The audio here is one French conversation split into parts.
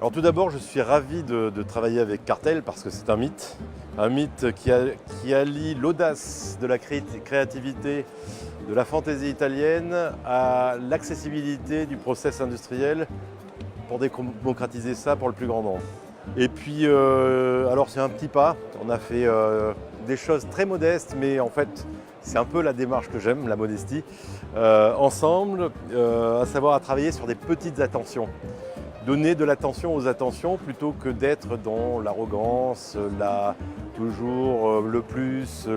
Alors tout d'abord, je suis ravi de travailler avec Cartel parce que c'est un mythe qui allie l'audace de la créativité de la fantaisie italienne à l'accessibilité du process industriel pour démocratiser ça pour le plus grand nombre. Et puis, alors c'est un petit pas, on a fait des choses très modestes, mais en fait c'est un peu la démarche que j'aime, la modestie, ensemble, à savoir à travailler sur des petites attentions. Donner de l'attention aux attentions plutôt que d'être dans l'arrogance, toujours le plus.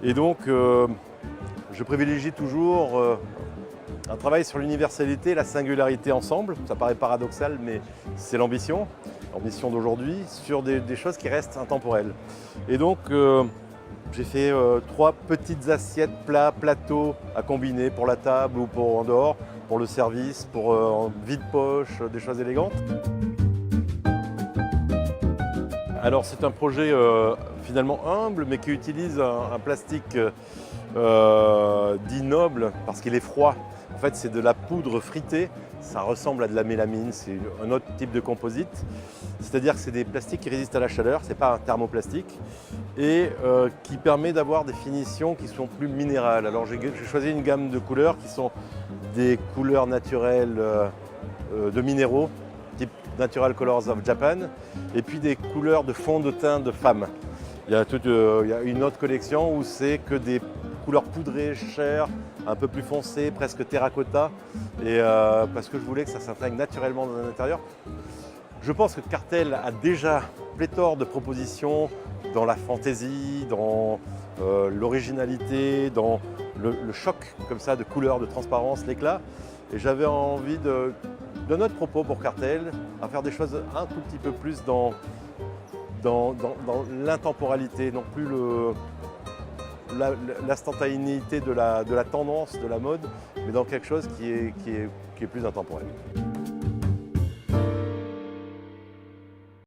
Et donc, je privilégie toujours un travail sur l'universalité, la singularité ensemble. Ça paraît paradoxal, mais c'est l'ambition d'aujourd'hui, sur des choses qui restent intemporelles. Et donc, j'ai fait 3 petites assiettes, plats, plateaux à combiner pour la table ou pour en dehors, pour le service, pour en vide-poche, des choses élégantes. Alors c'est un projet finalement humble, mais qui utilise un plastique dit noble parce qu'il est froid. En fait, c'est de la poudre fritée, ça ressemble à de la mélamine, c'est un autre type de composite. C'est-à-dire que c'est des plastiques qui résistent à la chaleur, ce n'est pas un thermoplastique, et qui permet d'avoir des finitions qui sont plus minérales. Alors j'ai choisi une gamme de couleurs qui sont des couleurs naturelles de minéraux, type Natural Colors of Japan, et puis des couleurs de fond de teint de femmes. Il y a une autre collection où c'est que des couleurs poudrées, chères, un peu plus foncées, presque terracotta, et parce que je voulais que ça s'intègre naturellement dans l'intérieur. Je pense que Cartel a déjà pléthore de propositions dans la fantaisie, dans l'originalité, dans le choc comme ça de couleurs, de transparence, l'éclat. Et j'avais envie d'un autre propos pour Cartel, à faire des choses un tout petit peu plus dans l'intemporalité, non plus l'instantanéité de la tendance, de la mode, mais dans quelque chose qui est plus intemporel.